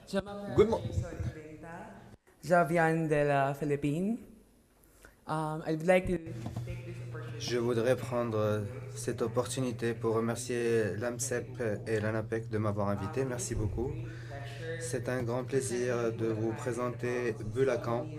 Je Good m'appelle morning. Jason Benta. Je viens de la Philippines. I would like to take this Je opportunity to voudrais thank prendre cette opportunité pour remercier l'AMCEP et l'ANAPEC de m'avoir invité. It is Merci a beaucoup. great pleasure C'est un grand to present to plaisir you de vous Bulacan présenter because it's one of Bulacan, the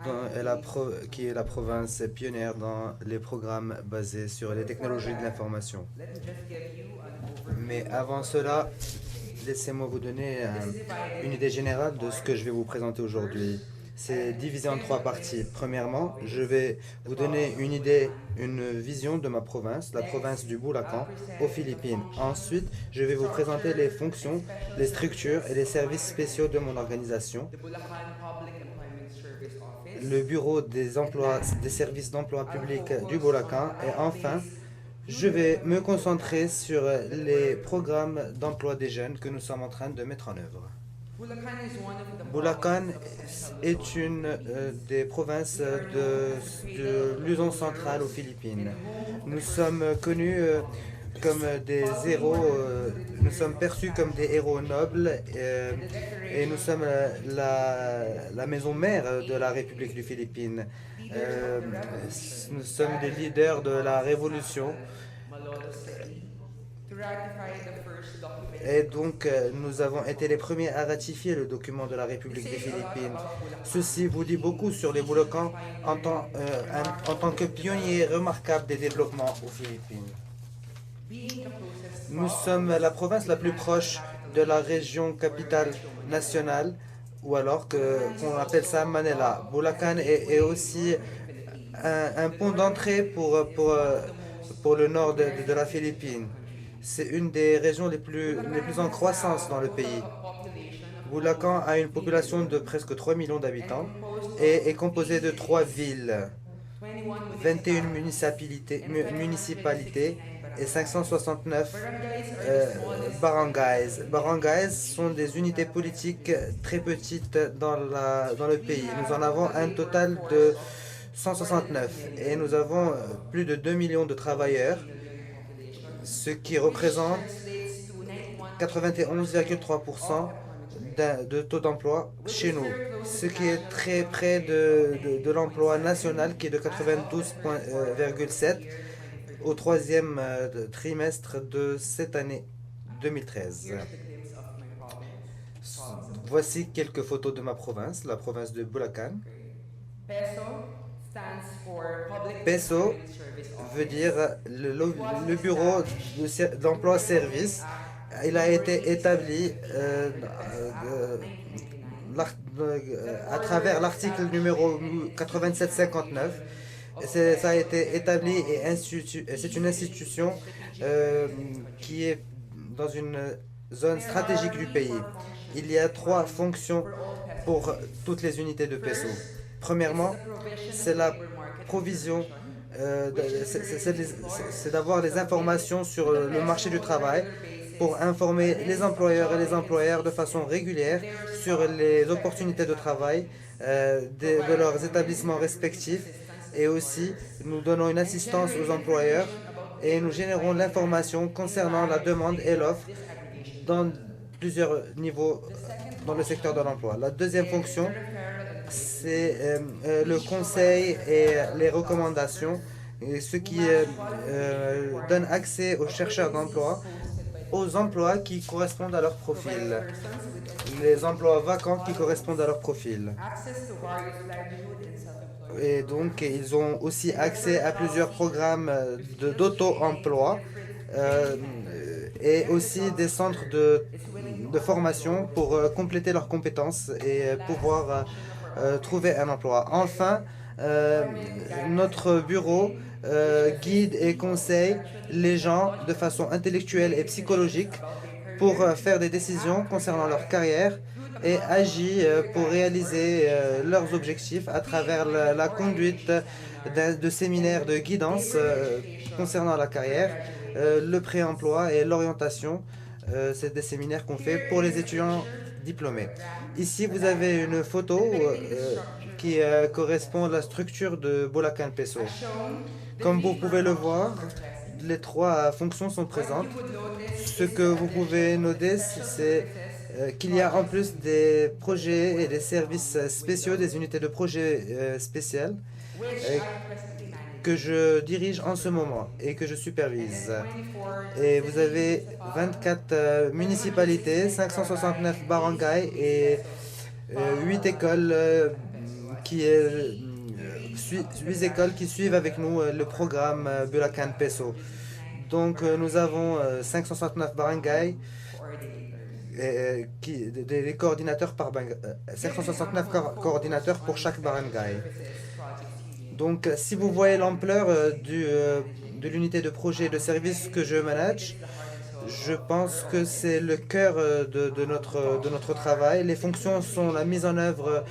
iconic qui est la provinces. province pionnière dans les programmes basés sur But les before technologies de that, l'information. let me just give you an Mais overview of avant what we're cela, presenting today. laissez-moi vous donner It is une divided idée into three générale de ce que je vais parts. vous présenter aujourd'hui. First, C'est an divisé en trois parties. extension of my Premièrement, je province, vais vous the donner province une of idée, Bulacan. une vision de ma province, la province Next, du I'll Bulacan, aux present the Philippines. functions, Ensuite, je vais vous présenter les structure, and fonctions, special les structures et services les of my services spéciaux de mon organization, organisation, the Bulacan Public Employment Service le Office. bureau des And emplois, des lastly, services d'emploi I'll public du focus on Bulacan. the Et enfin, land-based je youth vais me development concentrer programs sur that les we're programmes implementing. d'emploi des jeunes que nous sommes en train de mettre en œuvre. Bulacan is one of the Bulacan provinces of central est Luzon, une Philippines. des provinces We are known as the cradle de of the Luzon centrale aux Filipinos Philippines. and home of the Nous first sommes connus Philippine Republic. comme des Following héros, were included nous here sommes of perçus comme des héros statues nobles and the et nous decoration sommes of the Philippine la maison mère de la République du Philippines. leaders of Euh, the revolution Nous sommes des gathered in leaders the de la province's Révolution. capital, Malolos City, to ratify the first Et documented donc, constitution nous of avons the été les republic. premiers à ratifier le document de la This République des says a lot Philippines. about Ceci Bulacan vous dit beaucoup being sur les seen as a Boulocan pioneer and en tant remarkable que in pionniers development remarquables des in the développements aux Philippines. Philippines. Being the closest Nous sommes la province province to la the plus National proche Capital de la Region, région or capitale Metro Manila. nationale, ou alors Bulacan is qu'on appelle ça also the Manila. hub as a Bulacan est gateway to aussi northern Philippines. un The pont northern d'entrée Philippines is one of the most pour le nord de la progressive regions of the Philippine. country. C'est une des régions les Bulacan plus en has croissance now dans a le total pays. population of almost Bulacan a une 3 population de million presque 3 millions and d'habitants composed et est of composée 8 de trois cities, villes, 21 21 municipalities, and municipalités 569 et barangays. 569 Barangays are the euh, smallest units barangays. in Barangays Philippines sont des who unités have politiques très 169. petites dans le We pays. Nous have en a avons total un labor total force de of more than 2 169 et nous million avons out of plus de 2 millions de almost travailleurs, 3 million population, ce qui which représente translates to 91.8% 91,3% of employment rate, de taux d'emploi which chez is nous, very close to ce the qui est national très employment près rate of de l'emploi 90.7 national qui est de as of the third quarter of the 92,7 year au 2013. troisième trimestre de cette année 2013. Here's the glimpse of my province of Voici Bulacan. quelques photos de ma province, la province de Bulacan. Okay. PESO stands for Public PESO Employment Service veut dire Office. It was le bureau established under the Republic d'emploi-service. Act Il a number été établi 8759 and the PES Act of 1989 that à further travers l'article numéro established and institutionalization 8759. of Ça a PESO été établi et territories c'est une easily institution in strategic euh, areas of the qui country. est dans une zone There are stratégique du three pays. core Il functions y a trois defined fonctions for all PESO pour units. toutes les unités de PESO. First, it's Premièrement, the provision c'est of la labor market provision, information, which encourages c'est employers d'avoir to les submit informations to sur the le marché du PESO on a travail regular basis pour a informer les list of employeurs et job les employeurs de vacancies façon in régulière their sur les respective opportunités de travail establishments, de providing leurs for them établissements and recruiting respectifs. assistance to Et aussi, employers, nous donnons une and assistance aux generate employeurs information about et nous labor générons supply and demand l'information in concernant la various demande et stages of l'offre disaggregation dans development. plusieurs niveaux The second dans le secteur de function l'emploi. La deuxième is the fonction, referral and c'est placement, le which provides conseil et les referrals to job recommandations, seekers et ce who qui match qualification donne requirements accès aux of chercheurs vacancies d'emploi posted by the aux emplois company, qui correspondent à leur providing profil, persons with les education, emplois vacants qui correspondent à talents, leur profil. access to various livelihood and self-employment Et donc, programs, ils ont aussi and accès refer à job plusieurs seekers programmes to skills training d'auto-emploi and euh, training centers et where the aussi job des centres seeker is willing to de formation undergo this pour training. compléter leurs compétences et The last pouvoir function of our office trouver un emploi. is Enfin, informing, guidance, and notre bureau counseling, which assists guide et people conseille intellectually and les gens de psychologically façon to intellectuelle et make decisions psychologique about their pour career faire des and décisions act on their concernant leur life carrière through the et conduct of agit career pour guidance réaliser orientation leurs center, objectifs à travers pre-employment la conduite orientation seminar, de séminaires de and guidance labor registration concernant la for carrière, graduating le students. préemploi et l'orientation. C'est des séminaires qu'on fait Here pour is les a étudiants picture, a diplômés. program, Ici, a vous avez une diagram photo depicting the structure qui of Bulacan correspond à la PESO. structure de Bulacan Peso. As shown, the Comme vous three core pouvez le voir, functions are present. les trois fonctions sont What présentes. you would notice Ce is que the vous addition pouvez of the noter, special c'est services qu'il y a en plus des projets et des services spéciaux, des unités de projets spéciales euh, que je dirige en ce moment et que je supervise. Et vous avez 24 municipalités, 569 barangays et 8 écoles qui 8 écoles qui suivent avec nous le programme Bulacan Peso. Donc nous avons 569 barangays des coordinateurs par 569 coordinateurs pour chaque barangay. Donc si vous voyez l'ampleur de l'unité de projet et de service que je manage, je pense que c'est le cœur de notre travail. Les fonctions sont la mise en œuvre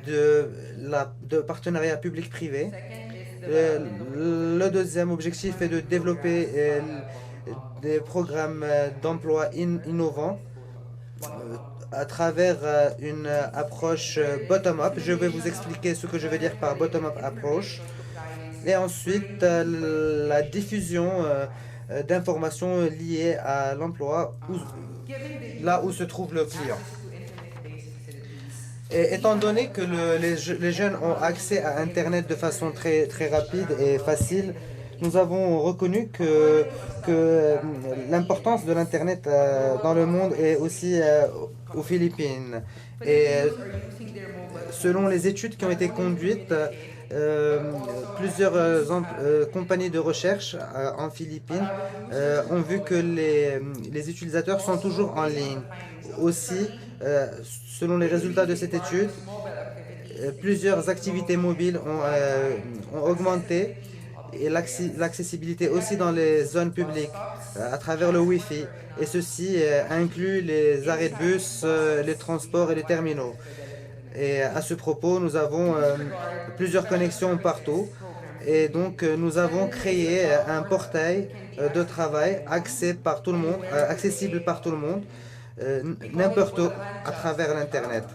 de partenariats public-privé. Le deuxième objectif est de développer des programmes d'emploi innovants à travers une approche bottom-up. Je vais vous expliquer ce que je veux dire par bottom-up approach. Et ensuite, la diffusion d'informations liées à l'emploi, là où se trouve le client. Et étant donné que les jeunes ont accès à Internet de façon très, très rapide et facile, nous avons reconnu que l'importance de l'Internet dans le monde est aussi aux Philippines. Et selon les études qui ont été conduites, plusieurs compagnies de recherche en Philippines ont vu que les utilisateurs sont toujours en ligne. Aussi, selon les résultats de cette étude, plusieurs activités mobiles ont augmenté et l'accessibilité aussi dans les zones publiques à travers le Wi-Fi. Et ceci inclut les arrêts de bus, les transports et les terminaux. Et à ce propos, nous avons plusieurs connexions partout. Et donc, nous avons créé un portail de travail accessible par tout le monde, n'importe où à travers l'Internet.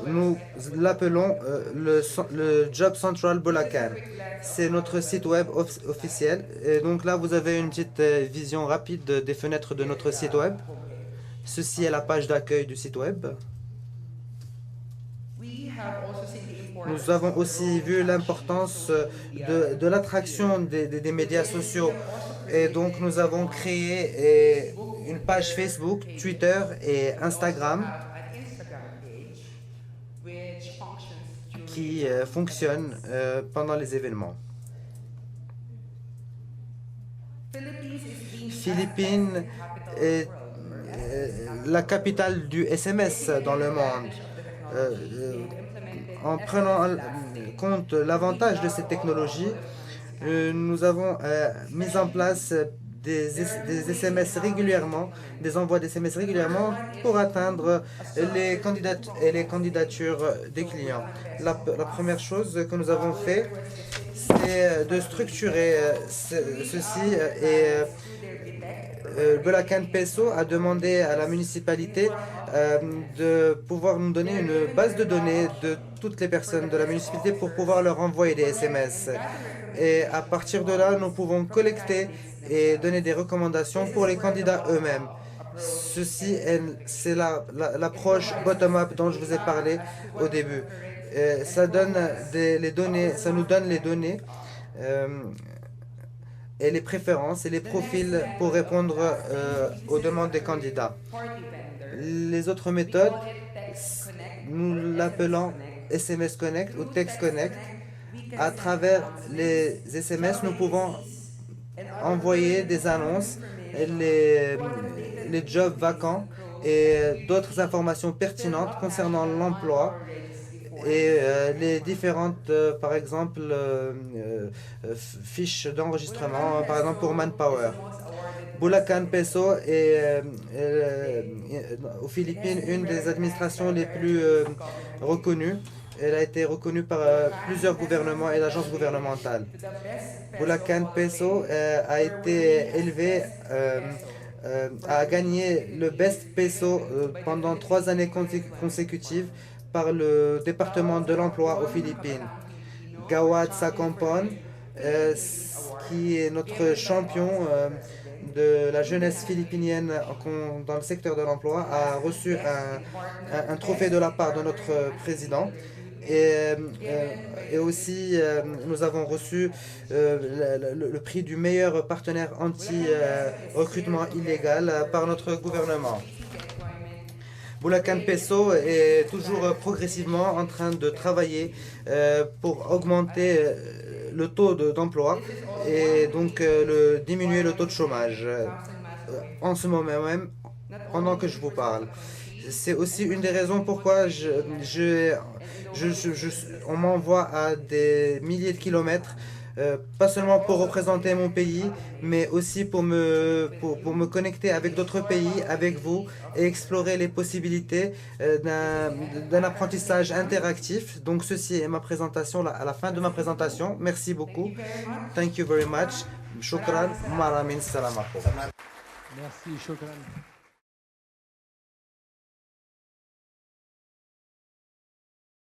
Nous l'appelons le Job Central Bulacan. C'est notre site web officiel. Et donc là, vous avez une petite vision rapide des fenêtres de notre site web. Ceci est la page d'accueil du site web. Nous avons aussi vu l'importance de l'attraction des médias sociaux. Et donc, nous avons créé une page Facebook, Twitter et Instagram qui fonctionnent pendant les événements. Philippines est la capitale du SMS dans le monde. En prenant en compte l'avantage de cette technologie, nous avons mis en place des SMS régulièrement, des envois d'SMS régulièrement pour atteindre les candidatures des clients. La première chose que nous avons fait, c'est de structurer ceci et Bulacan Peso a demandé à la municipalité de pouvoir nous donner une base de données de toutes les personnes de la municipalité pour pouvoir leur envoyer des SMS. Et à partir de là, nous pouvons collecter et donner des recommandations pour les candidats eux-mêmes. Ceci, c'est l'approche bottom-up dont je vous ai parlé au début. Ça nous donne les données et les préférences et les profils pour répondre aux demandes des candidats. Les autres méthodes, nous l'appelons SMS Connect ou Text Connect. À travers les SMS, nous pouvons envoyer des annonces, les jobs vacants et d'autres informations pertinentes concernant l'emploi et les différentes, par exemple, fiches d'enregistrement, par exemple pour Manpower. Bulacan Peso est aux Philippines une des administrations les plus reconnues. Elle a été reconnue par plusieurs gouvernements et agences gouvernementales. Bulacan Peso a été élevé, a gagné le Best Peso pendant 3 années consécutives par le département de l'emploi aux Philippines. Gawad Sakompon, qui est notre champion de la jeunesse philippinienne dans le secteur de l'emploi a reçu un trophée de la part de notre président. Et aussi, nous avons reçu le prix du meilleur partenaire anti-recrutement illégal par notre gouvernement. Bulacan Peso est toujours progressivement en train de travailler pour augmenter le taux d'emploi et donc diminuer le taux de chômage en ce moment même, pendant que je vous parle. C'est aussi une des raisons pourquoi on m'envoie à des milliers de kilomètres, pas seulement pour représenter mon pays, mais aussi pour me connecter avec d'autres pays, avec vous, et explorer les possibilités d'un apprentissage interactif. Donc ceci est ma présentation, à la fin de ma présentation. Merci beaucoup. Thank you very much. Shukran. Maramin salamakum. Merci, shukran.